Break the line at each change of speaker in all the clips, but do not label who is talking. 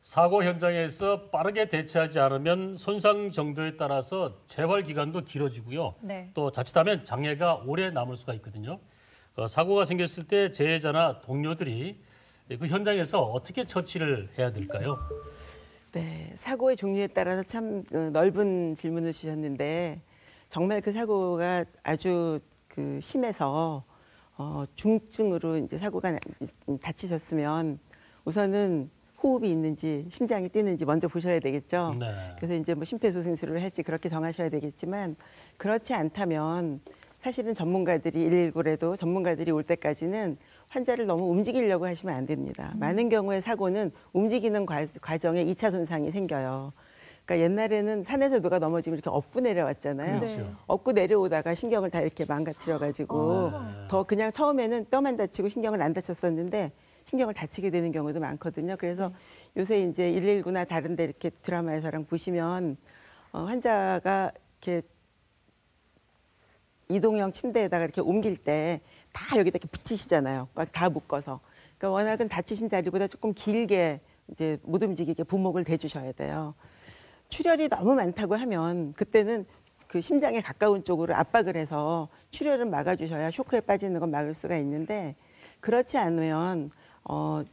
사고 현장에서 빠르게 대처하지 않으면 손상 정도에 따라서 재활 기간도 길어지고요.
네.
또 자칫하면 장애가 오래 남을 수가 있거든요. 사고가 생겼을 때 재해자나 동료들이 그 현장에서 어떻게 처치를 해야 될까요?
네, 사고의 종류에 따라서 참 넓은 질문을 주셨는데 정말 그 사고가 아주 심해서 중증으로 이제 사고가 다치셨으면 우선은 호흡이 있는지 심장이 뛰는지 먼저 보셔야 되겠죠.
네.
그래서 이제 뭐 심폐소생술을 할지 그렇게 정하셔야 되겠지만 그렇지 않다면 사실은 전문가들이 119라도 전문가들이 올 때까지는 환자를 너무 움직이려고 하시면 안 됩니다. 많은 경우에 사고는 움직이는 과정에 2차 손상이 생겨요. 그러니까 옛날에는 산에서 누가 넘어지면 이렇게 업고 내려왔잖아요.
그렇죠.
업고 내려오다가 신경을 다 이렇게 망가뜨려가지고 더 그냥 처음에는 뼈만 다치고 신경을 안 다쳤었는데 신경을 다치게 되는 경우도 많거든요. 그래서 요새 이제 119나 다른 데 이렇게 드라마에서랑 보시면 환자가 이렇게 이동형 침대에다가 이렇게 옮길 때 다 여기다 이렇게 붙이시잖아요. 꽉 다 묶어서. 그러니까 워낙은 다치신 자리보다 조금 길게 이제 못 움직이게 부목을 대주셔야 돼요. 출혈이 너무 많다고 하면 그때는 그 심장에 가까운 쪽으로 압박을 해서 출혈을 막아주셔야 쇼크에 빠지는 건 막을 수가 있는데 그렇지 않으면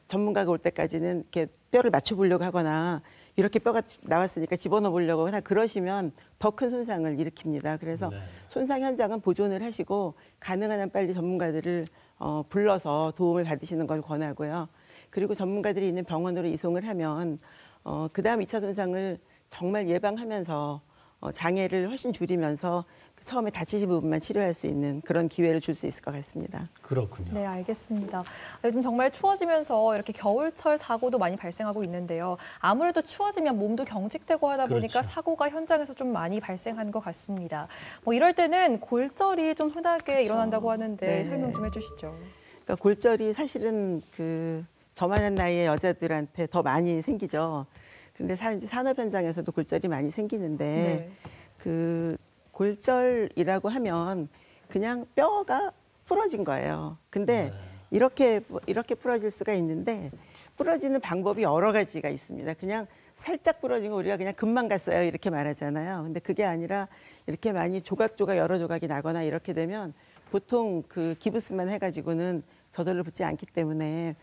전문가가 올 때까지는 이렇게 뼈를 맞춰보려고 하거나 이렇게 뼈가 나왔으니까 집어넣어 보려고 하나 그러시면 더 큰 손상을 일으킵니다. 그래서
네.
손상 현장은 보존을 하시고 가능한 한 빨리 전문가들을 불러서 도움을 받으시는 걸 권하고요. 그리고 전문가들이 있는 병원으로 이송을 하면 그다음 2차 손상을 정말 예방하면서 장애를 훨씬 줄이면서 처음에 다치신 부분만 치료할 수 있는 그런 기회를 줄 수 있을 것 같습니다.
그렇군요.
네, 알겠습니다. 요즘 정말 추워지면서 이렇게 겨울철 사고도 많이 발생하고 있는데요. 아무래도 추워지면 몸도 경직되고 하다 보니까
그렇죠.
사고가 현장에서 좀 많이 발생하는 것 같습니다. 뭐 이럴 때는 골절이 좀 흔하게
그렇죠.
일어난다고 하는데
네.
설명 좀 해주시죠.
그러니까 골절이 사실은 저만한 나이의 여자들한테 더 많이 생기죠. 그런데 산업 현장에서도 골절이 많이 생기는데
네.
골절이라고 하면 그냥 뼈가 부러진 거예요. 근데
네.
이렇게 부러질 수가 있는데 부러지는 방법이 여러 가지가 있습니다. 그냥 살짝 부러진 거 우리가 그냥 금방 갔어요 이렇게 말하잖아요. 근데 그게 아니라 이렇게 많이 조각조각 여러 조각이 나거나 이렇게 되면 보통 그 기부스만 해가지고는 저절로 붙지 않기 때문에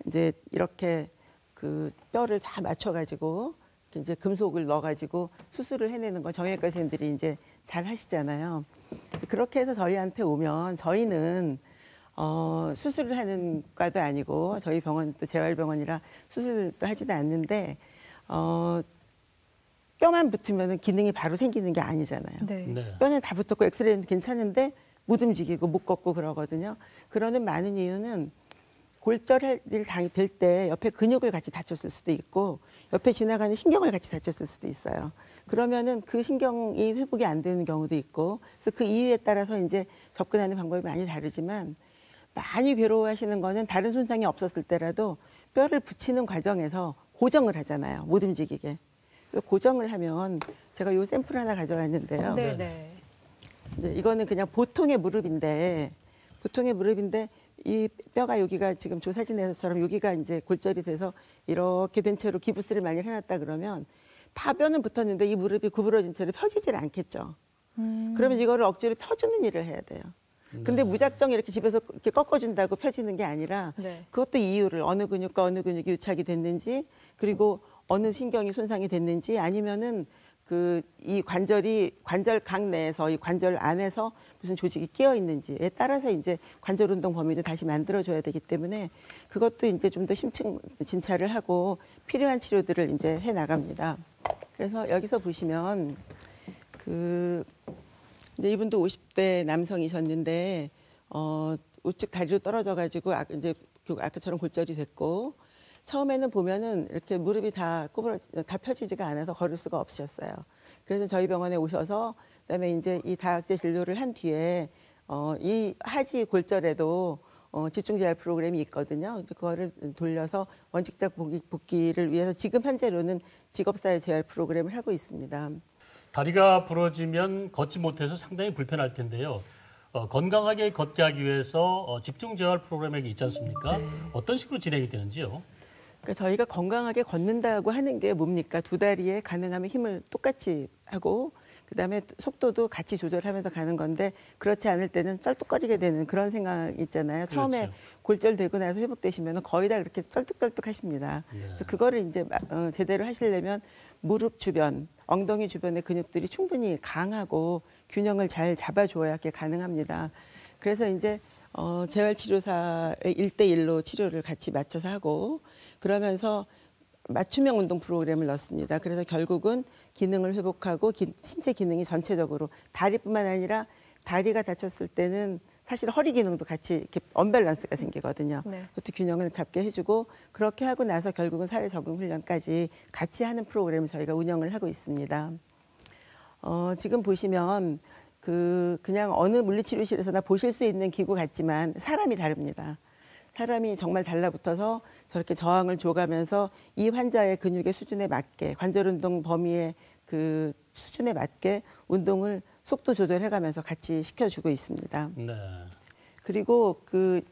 이제 이렇게 그 뼈를 다 맞춰가지고 이제 금속을 넣어가지고 수술을 해내는 건 정형외과 선생님들이 이제 잘 하시잖아요. 그렇게 해서 저희한테 오면 저희는 수술을 하는 과도 아니고 저희 병원 또 재활병원이라 수술도 하지도 않는데 뼈만 붙으면 기능이 바로 생기는 게 아니잖아요.
네.
네.
뼈는 다 붙었고 엑스레이는 괜찮은데 못 움직이고 못 걷고 그러거든요. 그러는 많은 이유는 골절할 일이 될 때 옆에 근육을 같이 다쳤을 수도 있고 옆에 지나가는 신경을 같이 다쳤을 수도 있어요. 그러면은 그 신경이 회복이 안 되는 경우도 있고 그래서 그 이유에 따라서 이제 접근하는 방법이 많이 다르지만 많이 괴로워하시는 거는 다른 손상이 없었을 때라도 뼈를 붙이는 과정에서 고정을 하잖아요. 못 움직이게. 고정을 하면 제가 요 샘플 하나 가져왔는데요.
네, 네.
이제 이거는 그냥 보통의 무릎인데 이 뼈가 여기가 지금 조 사진에서처럼 여기가 이제 골절이 돼서 이렇게 된 채로 기부스를 많이 해놨다 그러면 다 뼈는 붙었는데 이 무릎이 구부러진 채로 펴지질 않겠죠. 그러면 이거를 억지로 펴주는 일을 해야 돼요. 근데 무작정 이렇게 집에서 이렇게 꺾어준다고 펴지는 게 아니라
네.
그것도 이유를 어느 근육과 어느 근육이 유착이 됐는지 그리고 어느 신경이 손상이 됐는지 아니면은 이 관절각 내에서 이 관절 안에서 무슨 조직이 끼어 있는지에 따라서 이제 관절 운동 범위도 다시 만들어줘야 되기 때문에 그것도 이제 좀 더 심층 진찰을 하고 필요한 치료들을 이제 해 나갑니다. 그래서 여기서 보시면 이제 이분도 50대 남성이셨는데 우측 다리로 떨어져 가지고 이제 아까처럼 골절이 됐고. 처음에는 보면은 이렇게 무릎이 다 펴지지가 않아서 걸을 수가 없으셨어요. 그래서 저희 병원에 오셔서 그다음에 이제 이 다학제 진료를 한 뒤에 이 하지 골절에도 집중 재활 프로그램이 있거든요. 그거를 돌려서 원칙적 복귀를 위해서 지금 현재로는 직업사회 재활 프로그램을 하고 있습니다.
다리가 부러지면 걷지 못해서 상당히 불편할 텐데요. 건강하게 걷게 하기 위해서 집중 재활 프로그램이 있지 않습니까?
네.
어떤 식으로 진행이 되는지요?
그러니까 저희가 건강하게 걷는다고 하는 게 뭡니까? 두 다리에 가능하면 힘을 똑같이 하고 그다음에 속도도 같이 조절하면서 가는 건데 그렇지 않을 때는 쩔뚝거리게 되는 그런 생각 있잖아요. 처음에
그렇죠.
골절되고 나서 회복되시면 거의 다 그렇게 쩔뚝쩔뚝 하십니다.
네.
그래서 그거를 이제 제대로 하시려면 무릎 주변, 엉덩이 주변의 근육들이 충분히 강하고 균형을 잘 잡아줘야 그게 가능합니다. 그래서 이제 재활치료사의 1대1로 치료를 같이 맞춰서 하고 그러면서 맞춤형 운동 프로그램을 넣습니다. 그래서 결국은 기능을 회복하고 신체 기능이 전체적으로 다리뿐만 아니라 다리가 다쳤을 때는 사실 허리 기능도 같이 이렇게 언밸런스가 생기거든요.
네.
그것도 균형을 잡게 해주고 그렇게 하고 나서 결국은 사회 적응 훈련까지 같이 하는 프로그램을 저희가 운영을 하고 있습니다. 지금 보시면 그냥 어느 물리치료실에서나 보실 수 있는 기구 같지만 사람이 다릅니다. 사람이 정말 달라붙어서 저렇게 저항을 줘가면서 이 환자의 근육의 수준에 맞게 관절 운동 범위의 그 수준에 맞게 운동을 속도 조절해가면서 같이 시켜주고 있습니다.
네.
그리고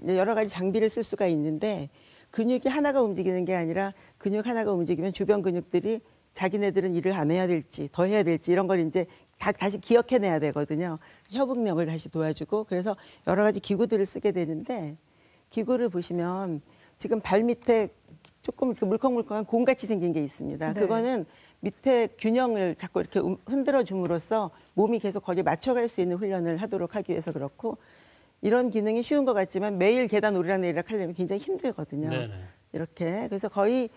이제 여러 가지 장비를 쓸 수가 있는데 근육이 하나가 움직이는 게 아니라 근육 하나가 움직이면 주변 근육들이 자기네들은 일을 안 해야 될지 더 해야 될지 이런 걸 이제 다시 기억해내야 되거든요. 협응력을 다시 도와주고 그래서 여러 가지 기구들을 쓰게 되는데 기구를 보시면 지금 발 밑에 조금 이렇게 물컹물컹한 공같이 생긴 게 있습니다.
네.
그거는 밑에 균형을 자꾸 이렇게 흔들어 줌으로써 몸이 계속 거기에 맞춰갈 수 있는 훈련을 하도록 하기 위해서 그렇고 이런 기능이 쉬운 것 같지만 매일 계단 오르락내리락 하려면 굉장히 힘들거든요.
네네.
이렇게 그래서 거의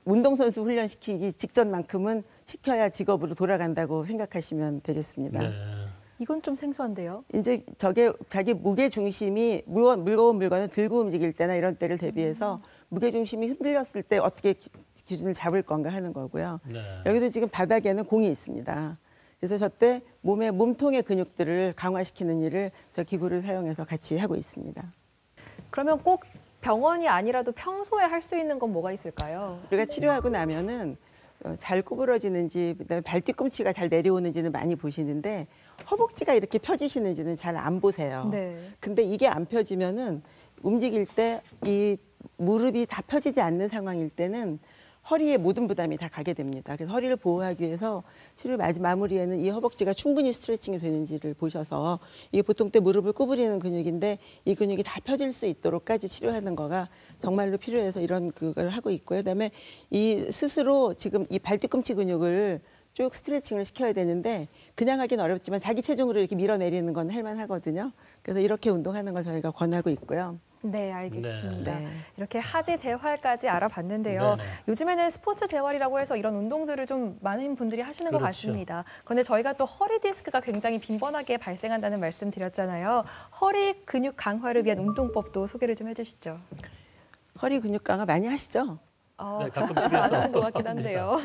운동선수 훈련시키기 직전만큼은 시켜야 직업으로 돌아간다고 생각하시면 되겠습니다.
네.
이건 좀 생소한데요.
이제 저게 자기 무게 중심이 무거운 물건을 들고 움직일 때나 이런 때를 대비해서 무게 중심이 흔들렸을 때 어떻게 기준을 잡을 건가 하는 거고요.
네.
여기도 지금 바닥에는 공이 있습니다. 그래서 저때 몸의 몸통의 근육들을 강화시키는 일을 저 기구를 사용해서 같이 하고 있습니다.
그러면 꼭 병원이 아니라도 평소에 할 수 있는 건 뭐가 있을까요?
우리가 치료하고 나면은 잘 구부러지는지 그다음에 발 뒤꿈치가 잘 내려오는지는 많이 보시는데 허벅지가 이렇게 펴지시는지는 잘 안 보세요.
네.
근데 이게 안 펴지면은 움직일 때 이 무릎이 다 펴지지 않는 상황일 때는 허리에 모든 부담이 다 가게 됩니다. 그래서 허리를 보호하기 위해서 치료 마무리에는 이 허벅지가 충분히 스트레칭이 되는지를 보셔서 이게 보통 때 무릎을 구부리는 근육인데 이 근육이 다 펴질 수 있도록까지 치료하는 거가 정말로 필요해서 이런 그걸 하고 있고요. 그다음에 이 스스로 지금 이 발뒤꿈치 근육을 쭉 스트레칭을 시켜야 되는데 그냥 하긴 어렵지만 자기 체중으로 이렇게 밀어내리는 건 할만하거든요. 그래서 이렇게 운동하는 걸 저희가 권하고 있고요.
네, 알겠습니다.
네.
이렇게 하지 재활까지 알아봤는데요.
네네.
요즘에는 스포츠 재활이라고 해서 이런 운동들을 좀 많은 분들이 하시는 것
그렇죠.
같습니다. 그런데 저희가 또 허리 디스크가 굉장히 빈번하게 발생한다는 말씀 드렸잖아요. 허리 근육 강화를 위한 운동법도 소개를 좀 해주시죠.
허리 근육 강화 많이 하시죠?
네, 가끔
안
집에서
하는 것 같긴 한데요.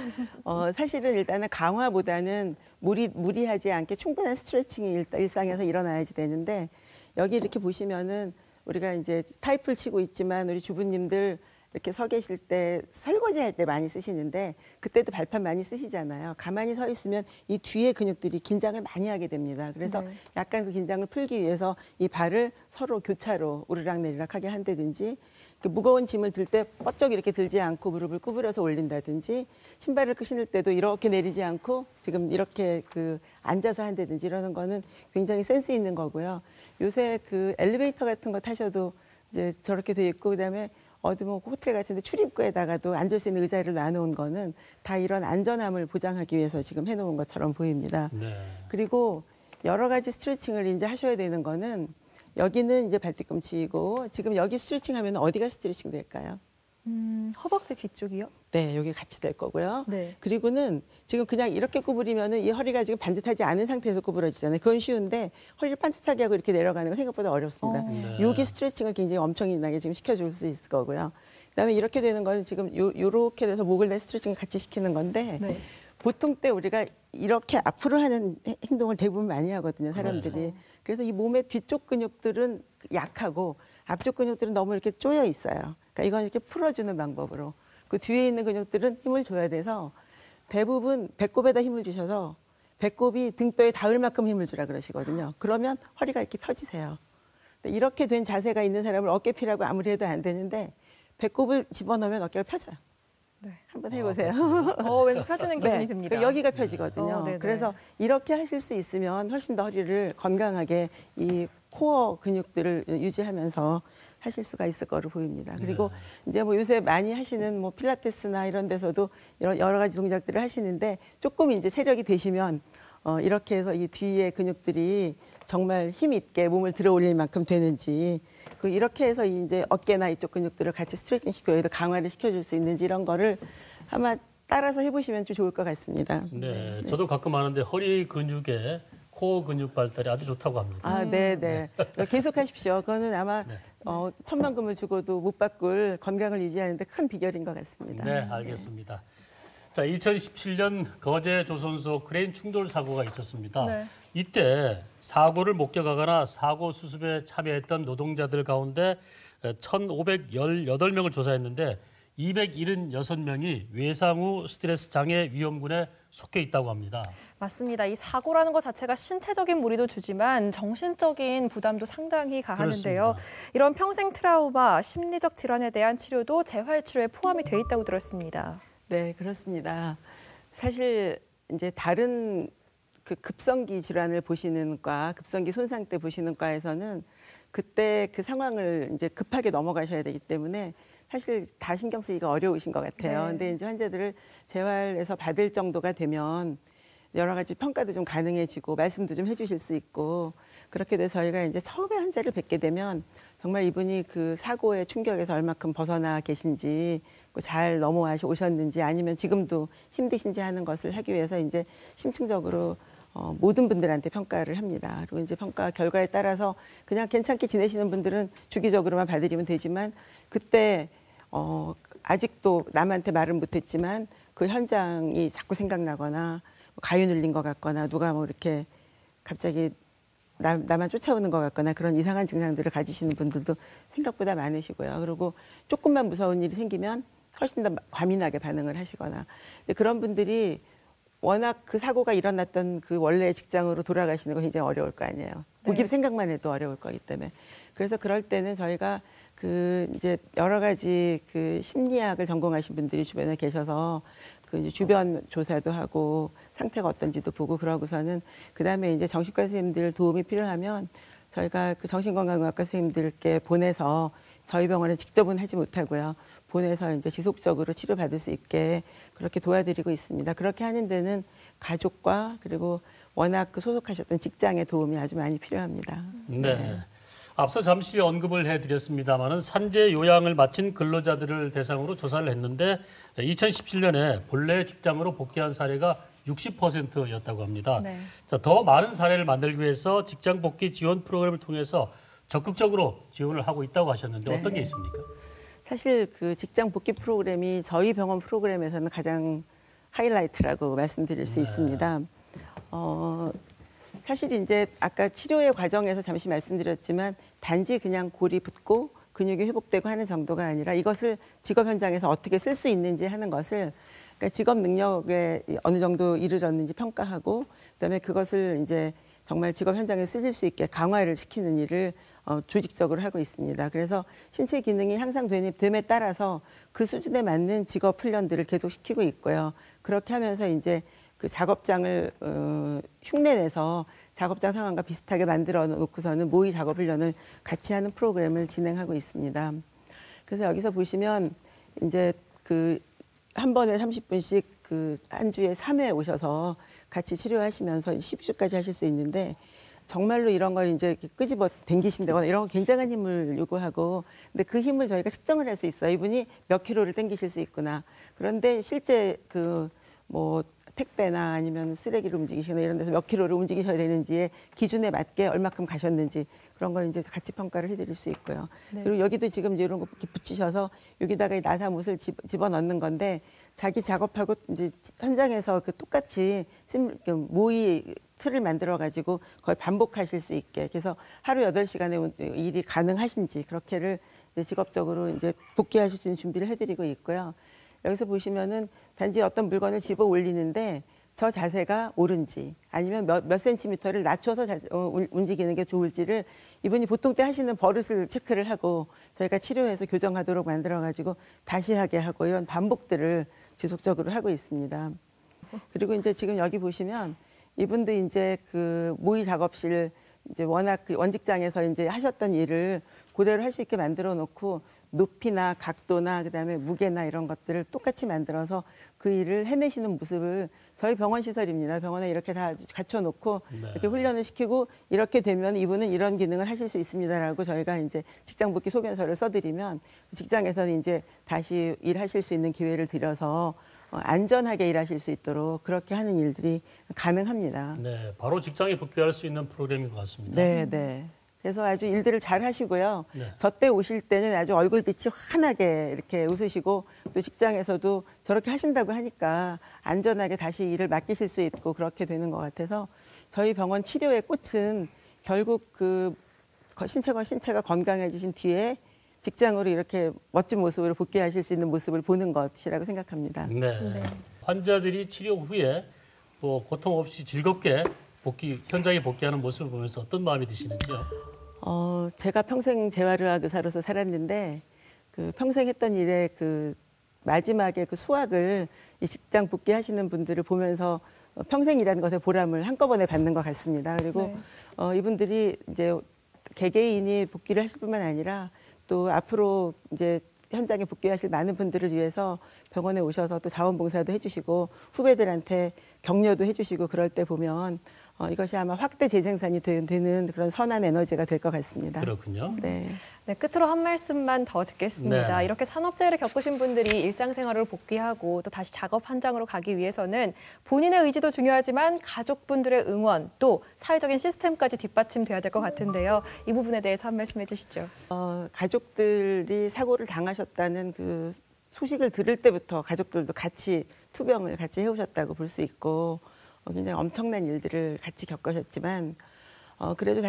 사실은 일단은 강화보다는 무리하지 않게 충분한 스트레칭이 일상에서 일어나야지 되는데 여기 이렇게 보시면은 우리가 이제 타이플 치고 있지만 우리 주부님들 이렇게 서 계실 때 설거지 할 때 많이 쓰시는데 그때도 발판 많이 쓰시잖아요. 가만히 서 있으면 이 뒤에 근육들이 긴장을 많이 하게 됩니다. 그래서
네.
약간 그 긴장을 풀기 위해서 이 발을 서로 교차로 오르락내리락하게 한다든지 무거운 짐을 들 때 뻗쩍 이렇게 들지 않고 무릎을 구부려서 올린다든지 신발을 신을 때도 이렇게 내리지 않고 지금 이렇게 앉아서 한다든지 이러는 거는 굉장히 센스 있는 거고요. 요새 엘리베이터 같은 거 타셔도 이제 저렇게 돼 있고 그다음에 어디 뭐 호텔 같은데 출입구에다가도 앉을 수 있는 의자를 놔놓은 거는 다 이런 안전함을 보장하기 위해서 지금 해놓은 것처럼 보입니다.
네.
그리고 여러 가지 스트레칭을 이제 하셔야 되는 거는 여기는 이제 발뒤꿈치이고 지금 여기 스트레칭 하면 어디가 스트레칭 될까요?
허벅지 뒤쪽이요?
네, 여기 같이 될 거고요.
네.
그리고는 지금 그냥 이렇게 구부리면은 이 허리가 지금 반듯하지 않은 상태에서 구부러지잖아요. 그건 쉬운데 허리를 반듯하게 하고 이렇게 내려가는 건 생각보다 어렵습니다.
네.
여기 스트레칭을 굉장히 엄청나게 지금 시켜줄 수 있을 거고요. 그다음에 이렇게 되는 건 지금 요렇게 돼서 목을 내 스트레칭을 같이 시키는 건데
네.
보통 때 우리가 이렇게 앞으로 하는 행동을 대부분 많이 하거든요, 사람들이.
그렇죠.
그래서 이 몸의 뒤쪽 근육들은 약하고 앞쪽 근육들은 너무 이렇게 쪼여 있어요. 그러니까 이건 이렇게 풀어주는 방법으로. 그 뒤에 있는 근육들은 힘을 줘야 돼서 대부분 배꼽에다 힘을 주셔서 배꼽이 등뼈에 닿을 만큼 힘을 주라 그러시거든요. 그러면 허리가 이렇게 펴지세요. 이렇게 된 자세가 있는 사람을 어깨피라고 아무리 해도 안 되는데 배꼽을 집어넣으면 어깨가 펴져요.
네.
한번 해보세요.
왠지 펴지는 기분이
네,
듭니다.
그 여기가 펴지거든요.
네네.
그래서 이렇게 하실 수 있으면 훨씬 더 허리를 건강하게 이 코어 근육들을 유지하면서 하실 수가 있을 거로 보입니다. 그리고 이제 뭐 요새 많이 하시는 뭐 필라테스나 이런 데서도 이런 여러 가지 동작들을 하시는데 조금 이제 체력이 되시면 이렇게 해서 이 뒤에 근육들이 정말 힘 있게 몸을 들어 올릴 만큼 되는지 이렇게 해서 이제 어깨나 이쪽 근육들을 같이 스트레칭 시켜 여기도 강화를 시켜줄 수 있는지 이런 거를 아마 따라서 해보시면 좀 좋을 것 같습니다.
네, 저도 가끔 하는데 허리 근육에 코어 근육 발달이 아주 좋다고 합니다.
아, 네. 계속 하십시오. 그거는 아마 천만금을 주고도 못 바꿀 건강을 유지하는 데 큰 비결인 것 같습니다.
네, 알겠습니다. 자, 2017년 거제 조선소 크레인 충돌 사고가 있었습니다.
네.
이때 사고를 목격하거나 사고 수습에 참여했던 노동자들 가운데 1,518명을 조사했는데 276명이 외상 후 스트레스 장애 위험군에 속해 있다고 합니다.
맞습니다. 이 사고라는 것 자체가 신체적인 무리도 주지만 정신적인 부담도 상당히 가하는데요.
그렇습니다.
이런 평생 트라우마, 심리적 질환에 대한 치료도 재활치료에 포함이 돼 있다고 들었습니다.
네, 그렇습니다. 사실 이제 다른 그 급성기 질환을 보시는 과, 급성기 손상 때 보시는 과에서는 그때 그 상황을 이제 급하게 넘어가셔야 되기 때문에 사실 다 신경 쓰기가 어려우신 것 같아요.
네.
근데 이제 환자들을 재활에서 받을 정도가 되면 여러 가지 평가도 좀 가능해지고 말씀도 좀 해주실 수 있고 그렇게 돼서 저희가 이제 처음에 환자를 뵙게 되면 정말 이분이 그 사고의 충격에서 얼마큼 벗어나 계신지 잘 넘어와 오셨는지 아니면 지금도 힘드신지 하는 것을 하기 위해서 이제 심층적으로 모든 분들한테 평가를 합니다. 그리고 이제 평가 결과에 따라서 그냥 괜찮게 지내시는 분들은 주기적으로만 봐드리면 되지만 그때 아직도 남한테 말은 못했지만 그 현장이 자꾸 생각나거나 가위 눌린 것 같거나 누가 뭐 이렇게 갑자기 나만 쫓아오는 것 같거나 그런 이상한 증상들을 가지시는 분들도 생각보다 많으시고요. 그리고 조금만 무서운 일이 생기면 훨씬 더 과민하게 반응을 하시거나 그런 분들이 워낙 그 사고가 일어났던 그 원래 직장으로 돌아가시는 거 굉장히 어려울 거 아니에요. 보기 생각만 해도 어려울 거기 때문에. 그래서 그럴 때는 저희가 그 이제 여러 가지 그 심리학을 전공하신 분들이 주변에 계셔서 그 이제 주변 조사도 하고 상태가 어떤지도 보고 그러고서는 그다음에 이제 정신과 선생님들 도움이 필요하면 저희가 그 정신건강의학과 선생님들께 보내서 저희 병원에 직접은 하지 못하고요. 보내서 이제 지속적으로 치료받을 수 있게 그렇게 도와드리고 있습니다. 그렇게 하는 데는 가족과 그리고 워낙 그 소속하셨던 직장의 도움이 아주 많이 필요합니다.
네. 앞서 잠시 언급을 해드렸습니다마는 산재 요양을 마친 근로자들을 대상으로 조사를 했는데 2017년에 본래 직장으로 복귀한 사례가 60%였다고 합니다.
네.
자, 더 많은 사례를 만들기 위해서 직장 복귀 지원 프로그램을 통해서 적극적으로 지원을 하고 있다고 하셨는데 어떤 게 있습니까?
사실 그 직장 복귀 프로그램이 저희 병원 프로그램에서는 가장 하이라이트라고 말씀드릴 수 있습니다. 사실 이제 아까 치료의 과정에서 잠시 말씀드렸지만 단지 그냥 골이 붓고 근육이 회복되고 하는 정도가 아니라 이것을 직업 현장에서 어떻게 쓸 수 있는지 하는 것을 그러니까 직업 능력에 어느 정도 이르렀는지 평가하고 그다음에 그것을 이제 정말 직업 현장에 쓰실 수 있게 강화를 시키는 일을 조직적으로 하고 있습니다. 그래서 신체 기능이 향상됨에 따라서 그 수준에 맞는 직업 훈련들을 계속 시키고 있고요. 그렇게 하면서 이제 그 작업장을 흉내내서 작업장 상황과 비슷하게 만들어 놓고서는 모의 작업 훈련을 같이 하는 프로그램을 진행하고 있습니다. 그래서 여기서 보시면 이제 그 한 번에 30분씩 그 한 주에 3회 오셔서 같이 치료하시면서 10주까지 하실 수 있는데 정말로 이런 걸 이제 끄집어 당기신다거나 이런 거 굉장한 힘을 요구하고 근데 그 힘을 저희가 측정을 할 수 있어요. 이분이 몇 킬로를 당기실 수 있구나. 그런데 실제 그 뭐 택배나 아니면 쓰레기를 움직이시거나 이런 데서 몇 킬로를 움직이셔야 되는지의 기준에 맞게 얼마큼 가셨는지 그런 걸 이제 같이 평가를 해드릴 수 있고요.
네.
그리고 여기도 지금 이런 거 이렇게 붙이셔서 여기다가 이 나사못을 집어넣는 건데 자기 작업하고 이제 현장에서 그 똑같이 모의 틀을 만들어 가지고 거의 반복하실 수 있게 그래서 하루 8시간의 일이 가능하신지 그렇게를 이제 직업적으로 이제 복귀하실 수 있는 준비를 해드리고 있고요. 여기서 보시면은 단지 어떤 물건을 집어 올리는데 저 자세가 옳은지 아니면 몇 센티미터를 낮춰서 움직이는 게 좋을지를 이분이 보통 때 하시는 버릇을 체크를 하고 저희가 치료해서 교정하도록 만들어가지고 다시 하게 하고 이런 반복들을 지속적으로 하고 있습니다. 그리고 이제 지금 여기 보시면 이분도 이제 그 모의 작업실 이제 워낙 그 원직장에서 이제 하셨던 일을 그대로 할 수 있게 만들어 놓고 높이나 각도나 그다음에 무게나 이런 것들을 똑같이 만들어서 그 일을 해내시는 모습을 저희 병원 시설입니다. 병원에 이렇게 다 갖춰 놓고 이렇게 훈련을 시키고 이렇게 되면 이분은 이런 기능을 하실 수 있습니다라고 저희가 이제 직장 복귀 소견서를 써드리면 직장에서는 이제 다시 일하실 수 있는 기회를 드려서 안전하게 일하실 수 있도록 그렇게 하는 일들이 가능합니다.
네, 바로 직장에 복귀할 수 있는 프로그램인 것 같습니다.
네, 네. 그래서 아주 일들을 잘 하시고요.
네.
저 때 오실 때는 아주 얼굴빛이 환하게 이렇게 웃으시고 또 직장에서도 저렇게 하신다고 하니까 안전하게 다시 일을 맡기실 수 있고 그렇게 되는 것 같아서 저희 병원 치료의 꽃은 결국 그 신체가 건강해지신 뒤에 직장으로 이렇게 멋진 모습으로 복귀하실 수 있는 모습을 보는 것이라고 생각합니다.
네. 환자들이 치료 후에 뭐 고통 없이 즐겁게 현장에 복귀하는 모습을 보면서 어떤 마음이 드시는지요?
제가 평생 재활의학 의사로서 살았는데 그 평생 했던 일에 그 마지막에 그 수확을 이 직장 복귀하시는 분들을 보면서 평생 일하는 것의 보람을 한꺼번에 받는 것 같습니다. 그리고 이분들이 이제 개개인이 복귀를 하실 뿐만 아니라 또 앞으로 이제 현장에 복귀하실 많은 분들을 위해서 병원에 오셔서 또 자원봉사도 해주시고 후배들한테 격려도 해주시고 그럴 때 보면 이것이 아마 확대 재생산이 되는 그런 선한 에너지가 될 것 같습니다.
그렇군요.
네.
네, 끝으로 한 말씀만 더 듣겠습니다.
네.
이렇게 산업재해를 겪으신 분들이 일상생활을 복귀하고 또 다시 작업 현장으로 가기 위해서는 본인의 의지도 중요하지만 가족분들의 응원 또 사회적인 시스템까지 뒷받침돼야 될 것 같은데요. 이 부분에 대해서 한 말씀 해주시죠.
가족들이 사고를 당하셨다는 그 소식을 들을 때부터 가족들도 같이 투병을 같이 해오셨다고 볼 수 있고 굉장히 엄청난 일들을 같이 겪으셨지만 그래도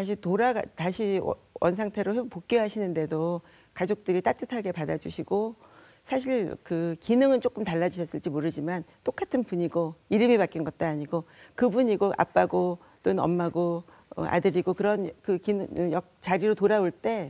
다시 원상태로 복귀하시는데도 가족들이 따뜻하게 받아주시고 사실 그 기능은 조금 달라지셨을지 모르지만 똑같은 분이고 이름이 바뀐 것도 아니고 그분이고 아빠고 또는 엄마고 아들이고 그런 그 자리로 돌아올 때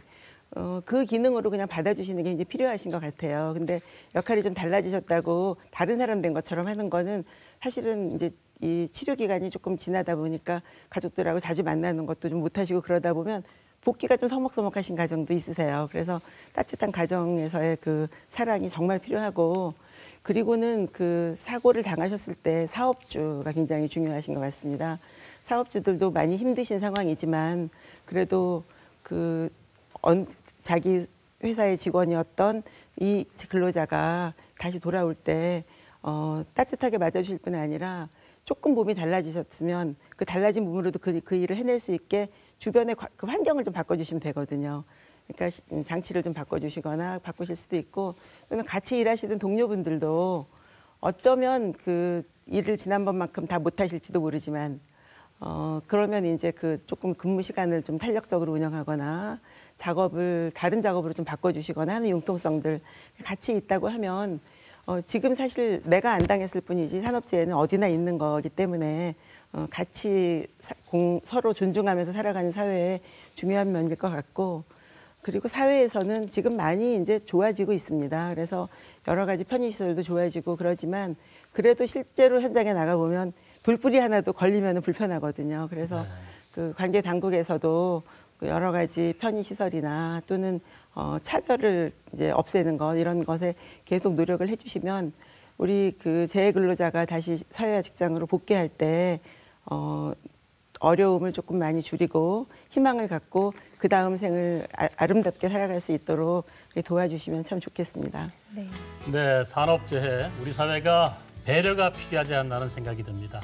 그 기능으로 그냥 받아주시는 게 이제 필요하신 것 같아요. 근데 역할이 좀 달라지셨다고 다른 사람 된 것처럼 하는 거는 사실은 이제 이 치료 기간이 조금 지나다 보니까 가족들하고 자주 만나는 것도 좀 못하시고 그러다 보면 복귀가 좀 서먹서먹하신 가정도 있으세요. 그래서 따뜻한 가정에서의 그 사랑이 정말 필요하고 그리고는 그 사고를 당하셨을 때 사업주가 굉장히 중요하신 것 같습니다. 사업주들도 많이 힘드신 상황이지만 그래도 그 자기 회사의 직원이었던 이 근로자가 다시 돌아올 때 따뜻하게 맞아주실 뿐 아니라 조금 몸이 달라지셨으면 그 달라진 몸으로도 그 일을 해낼 수 있게 주변의 그 환경을 좀 바꿔주시면 되거든요. 그러니까 장치를 좀 바꿔주시거나 바꾸실 수도 있고 또는 같이 일하시던 동료분들도 어쩌면 그 일을 지난번만큼 다 못하실지도 모르지만 그러면 이제 그 조금 근무 시간을 좀 탄력적으로 운영하거나 다른 작업으로 좀 바꿔주시거나 하는 융통성들 같이 있다고 하면 지금 사실 내가 안 당했을 뿐이지 산업재해는 어디나 있는 거기 때문에 같이 서로 존중하면서 살아가는 사회의 중요한 면일 것 같고 그리고 사회에서는 지금 많이 이제 좋아지고 있습니다. 그래서 여러 가지 편의시설도 좋아지고 그러지만 그래도 실제로 현장에 나가보면 돌뿌리 하나도 걸리면 불편하거든요. 그래서 그 관계 당국에서도 여러 가지 편의시설이나 또는 차별을 이제 없애는 것 이런 것에 계속 노력을 해주시면 우리 그 재해 근로자가 다시 사회화 직장으로 복귀할 때 어려움을 조금 많이 줄이고 희망을 갖고 그 다음 생을 아름답게 살아갈 수 있도록 도와주시면 참 좋겠습니다.
네.
네, 산업재해 우리 사회가 배려가 필요하지 않나는 생각이 듭니다.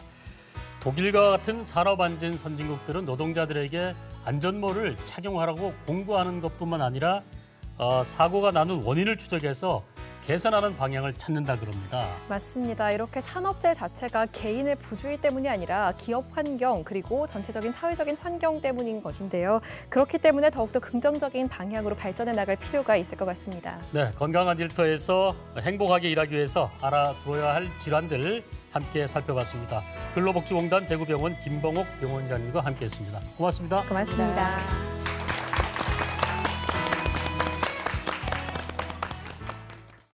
독일과 같은 산업안전 선진국들은 노동자들에게 안전모를 착용하라고 공부하는 것뿐만 아니라 사고가 나는 원인을 추적해서 개선하는 방향을 찾는다 그럽니다.
맞습니다. 이렇게 산업재 자체가 개인의 부주의 때문이 아니라 기업 환경 그리고 전체적인 사회적인 환경 때문인 것인데요. 그렇기 때문에 더욱더 긍정적인 방향으로 발전해 나갈 필요가 있을 것 같습니다.
네, 건강한 일터에서 행복하게 일하기 위해서 알아둬야 할 질환들 함께 살펴봤습니다. 근로복지공단 대구병원 김봉옥 병원장님과 함께했습니다. 고맙습니다.
고맙습니다.